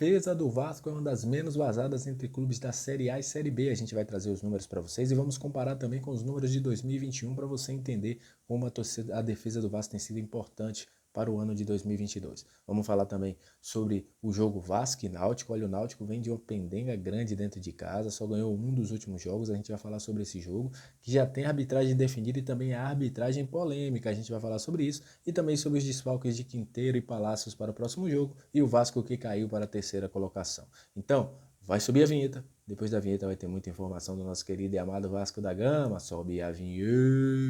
defesa do Vasco é uma das menos vazadas entre clubes da Série A e Série B. A gente vai trazer os números para vocês e vamos comparar também com os números de 2021 para você entender como a defesa do Vasco tem sido importante para o ano de 2022. Vamos falar também sobre o jogo Vasco e Náutico. Olha, o Náutico vem de uma pendenga grande dentro de casa, só ganhou um dos últimos jogos. A gente vai falar sobre esse jogo, que já tem a arbitragem definida e também a arbitragem polêmica. A gente vai falar sobre isso e também sobre os desfalques de Quinteiro e Palácios para o próximo jogo e o Vasco que caiu para a terceira colocação. Então, vai subir a vinheta. Depois da vinheta vai ter muita informação do nosso querido e amado Vasco da Gama. Sobe a vinheta.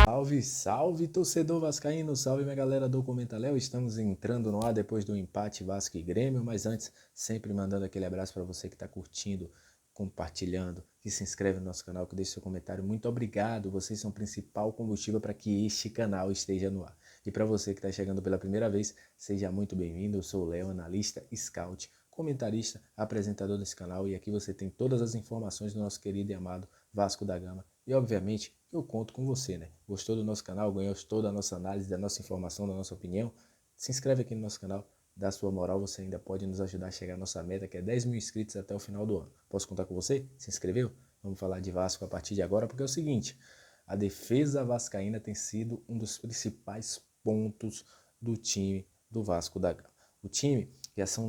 Salve, salve, torcedor vascaíno, salve minha galera do Comenta Léo, estamos entrando no ar depois do empate Vasco e Grêmio, mas antes, sempre mandando aquele abraço para você que está curtindo, compartilhando, que se inscreve no nosso canal, que deixa seu comentário, muito obrigado, vocês são o principal combustível para que este canal esteja no ar. E para você que está chegando pela primeira vez, seja muito bem-vindo, eu sou o Léo, analista, scout, comentarista, apresentador desse canal e aqui você tem todas as informações do nosso querido e amado Vasco da Gama. E obviamente eu conto com você, né? Gostou do nosso canal, gostou da nossa análise, da nossa informação, da nossa opinião? Se inscreve aqui no nosso canal, dá sua moral, você ainda pode nos ajudar a chegar à nossa meta, que é 10 mil inscritos até o final do ano. Posso contar com você? Se inscreveu? Vamos falar de Vasco a partir de agora, porque é o seguinte, a defesa vascaína tem sido um dos principais pontos do time do Vasco da Gama. O time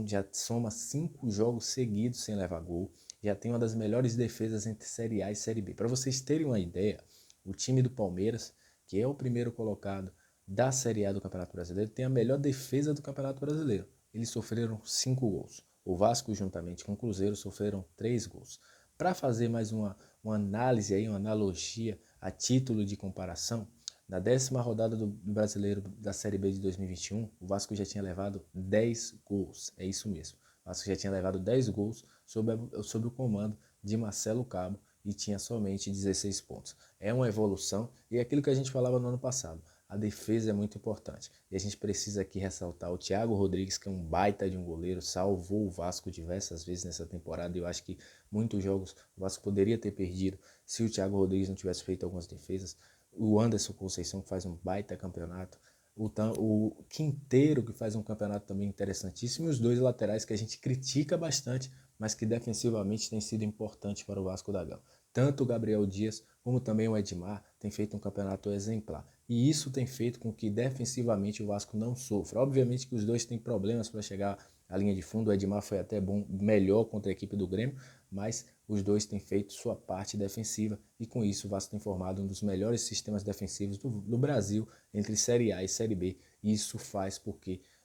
já soma 5 jogos seguidos sem levar gol, já tem uma das melhores defesas entre Série A e Série B. Para vocês terem uma ideia, o time do Palmeiras, que é o primeiro colocado da Série A do Campeonato Brasileiro, tem a melhor defesa do Campeonato Brasileiro. Eles sofreram 5 gols. O Vasco, juntamente com o Cruzeiro, sofreram 3 gols. Para fazer mais uma análise, aí, uma analogia a título de comparação, na 10ª rodada do Brasileiro da Série B de 2021, o Vasco já tinha levado 10 gols. É isso mesmo. O Vasco já tinha levado 10 gols sob o comando de Marcelo Cabo e tinha somente 16 pontos. É uma evolução e é aquilo que a gente falava no ano passado. A defesa é muito importante. E a gente precisa aqui ressaltar o Thiago Rodrigues, que é um baita de um goleiro, salvou o Vasco diversas vezes nessa temporada. E eu acho que muitos jogos o Vasco poderia ter perdido se o Thiago Rodrigues não tivesse feito algumas defesas. O Anderson Conceição, que faz um baita campeonato. O Quinteiro, que faz um campeonato também interessantíssimo. E os dois laterais que a gente critica bastante, mas que defensivamente tem sido importante para o Vasco da Gama. Tanto o Gabriel Dias como também o Edmar têm feito um campeonato exemplar. E isso tem feito com que defensivamente o Vasco não sofra. Obviamente que os dois têm problemas para chegar à linha de fundo. O Edmar foi até melhor contra a equipe do Grêmio, mas os dois têm feito sua parte defensiva e com isso o Vasco tem formado um dos melhores sistemas defensivos do Brasil entre Série A e Série B. E isso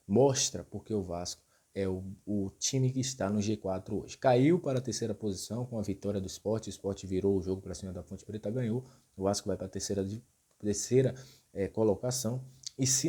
mostra porque o Vasco é o time que está no G4 hoje. Caiu para a terceira posição com a vitória do Sport. O Sport virou o jogo para cima da Ponte Preta, ganhou. O Vasco vai para a terceira colocação. E se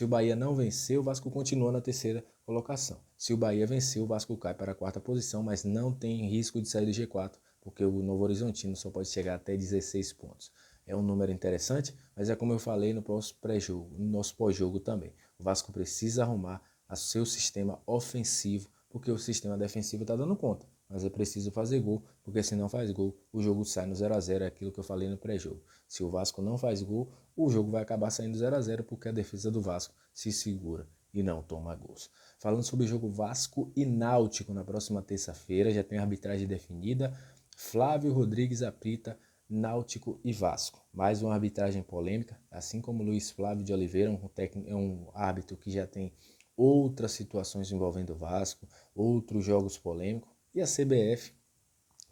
o Bahia não vencer, o Vasco continua na terceira colocação. Se o Bahia vencer, o Vasco cai para a 4ª posição, mas não tem risco de sair do G4, porque o Novo Horizontino só pode chegar até 16 pontos. É um número interessante, mas é como eu falei no nosso pré-jogo, no nosso pós-jogo também. O Vasco precisa arrumar o seu sistema ofensivo, porque o sistema defensivo está dando conta. Mas é preciso fazer gol, porque se não faz gol, o jogo sai no 0x0, é aquilo que eu falei no pré-jogo. Se o Vasco não faz gol, o jogo vai acabar saindo 0x0, porque a defesa do Vasco se segura e não toma gols. Falando sobre o jogo Vasco e Náutico, na próxima terça-feira, já tem a arbitragem definida. Flávio Rodrigues apita Náutico e Vasco. Mais uma arbitragem polêmica, assim como Luiz Flávio de Oliveira, um árbitro que já tem outras situações envolvendo o Vasco, outros jogos polêmicos, e a CBF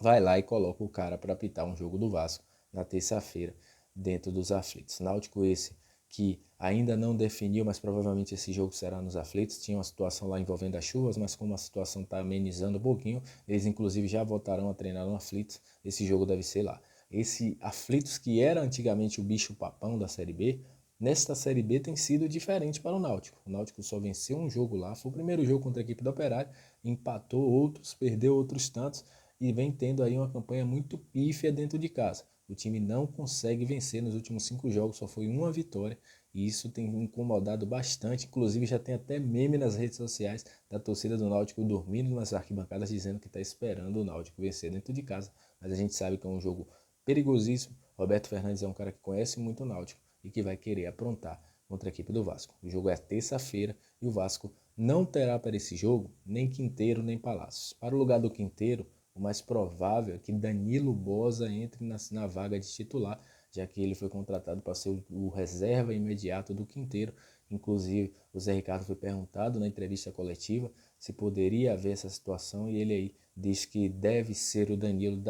vai lá e coloca o cara para apitar um jogo do Vasco na terça-feira dentro dos aflitos. Náutico esse que ainda não definiu, mas provavelmente esse jogo será nos aflitos. Tinha uma situação lá envolvendo as chuvas, mas como a situação está amenizando um pouquinho, eles inclusive já voltarão a treinar no aflitos. Esse jogo deve ser lá. Esse aflitos que era antigamente o bicho papão da Série B, nesta Série B tem sido diferente para o Náutico. O Náutico só venceu um jogo lá, foi o primeiro jogo contra a equipe do Operário, empatou outros, perdeu outros tantos e vem tendo aí uma campanha muito pífia dentro de casa. O time não consegue vencer nos últimos 5 jogos, só foi uma vitória e isso tem incomodado bastante. Inclusive já tem até meme nas redes sociais da torcida do Náutico dormindo nas arquibancadas dizendo que está esperando o Náutico vencer dentro de casa. Mas a gente sabe que é um jogo perigosíssimo. Roberto Fernandes é um cara que conhece muito o Náutico e que vai querer aprontar contra a equipe do Vasco. O jogo é terça-feira e o Vasco não terá para esse jogo nem Quinteiro nem Palácios. Para o lugar do Quinteiro, o mais provável é que Danilo Boza entre na vaga de titular, já que ele foi contratado para ser o reserva imediato do Quinteiro. Inclusive, o Zé Ricardo foi perguntado na entrevista coletiva se poderia haver essa situação e ele aí diz que deve ser o Danilo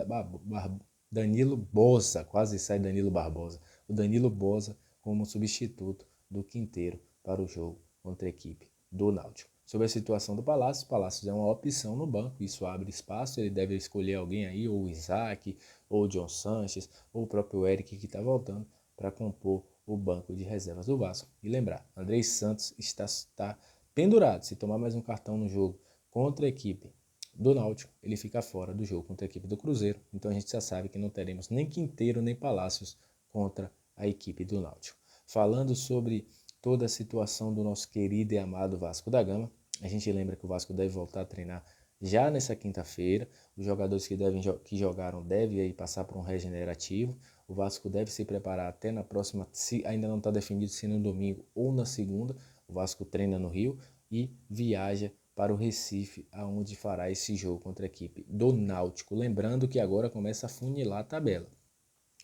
Boza, quase sai Danilo Barbosa, o Danilo Boza como substituto do Quinteiro para o jogo contra a equipe do Náutico. Sobre a situação do Palácio, o Palácio é uma opção no banco, isso abre espaço, ele deve escolher alguém aí, ou o Isaac, ou o John Sanches, ou o próprio Eric que está voltando para compor o banco de reservas do Vasco. E lembrar, Andrés Santos está pendurado, se tomar mais um cartão no jogo contra a equipe do Náutico, ele fica fora do jogo contra a equipe do Cruzeiro, então a gente já sabe que não teremos nem Quinteiro nem Palácios contra a equipe do Náutico. Falando sobre toda a situação do nosso querido e amado Vasco da Gama, a gente lembra que o Vasco deve voltar a treinar já nessa quinta-feira. Os jogadores que jogaram devem aí passar por um regenerativo. O Vasco deve se preparar até na próxima, se ainda não está definido se no domingo ou na segunda. O Vasco treina no Rio e viaja para o Recife, aonde fará esse jogo contra a equipe do Náutico. Lembrando que agora começa a funilar a tabela.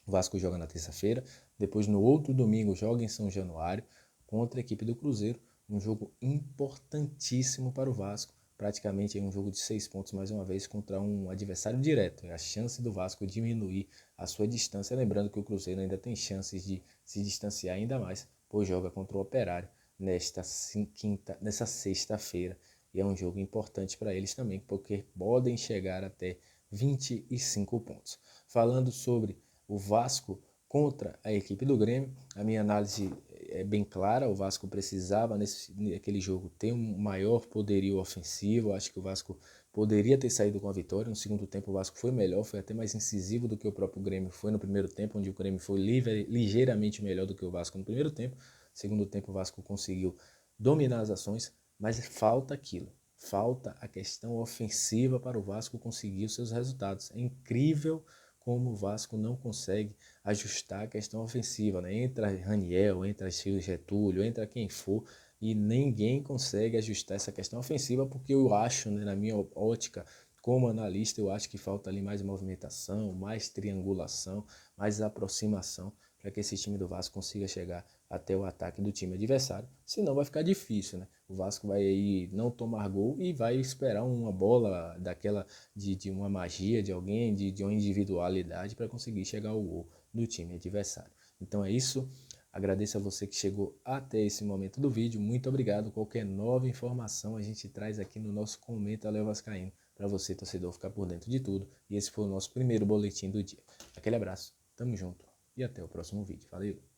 O Vasco joga na terça-feira, depois no outro domingo joga em São Januário contra a equipe do Cruzeiro, um jogo importantíssimo para o Vasco, praticamente um jogo de 6 pontos mais uma vez contra um adversário direto. É a chance do Vasco diminuir a sua distância, lembrando que o Cruzeiro ainda tem chances de se distanciar ainda mais, pois joga contra o Operário nessa sexta-feira, e é um jogo importante para eles também, porque podem chegar até 25 pontos. Falando sobre o Vasco contra a equipe do Grêmio, a minha análise é bem clara. O Vasco precisava naquele jogo ter um maior poderio ofensivo. Acho que o Vasco poderia ter saído com a vitória. No segundo tempo o Vasco foi melhor, foi até mais incisivo do que o próprio Grêmio foi no primeiro tempo, onde o Grêmio foi ligeiramente melhor do que o Vasco no primeiro tempo. No segundo tempo o Vasco conseguiu dominar as ações, mas falta aquilo. Falta a questão ofensiva para o Vasco conseguir os seus resultados. É incrível como o Vasco não consegue ajustar a questão ofensiva, né? Entra Raniel, entra Getúlio, entra quem for, e ninguém consegue ajustar essa questão ofensiva, porque eu acho, né, na minha ótica, como analista, eu acho que falta ali mais movimentação, mais triangulação, mais aproximação, para que esse time do Vasco consiga chegar até o ataque do time adversário, senão vai ficar difícil, né? O Vasco vai aí não tomar gol e vai esperar uma bola daquela de uma magia de alguém, de uma individualidade para conseguir chegar ao gol do time adversário. Então é isso, agradeço a você que chegou até esse momento do vídeo, muito obrigado. Qualquer nova informação a gente traz aqui no nosso Comenta Léo Vascaíno, para você, torcedor, ficar por dentro de tudo. E esse foi o nosso primeiro boletim do dia. Aquele abraço, tamo junto e até o próximo vídeo. Valeu!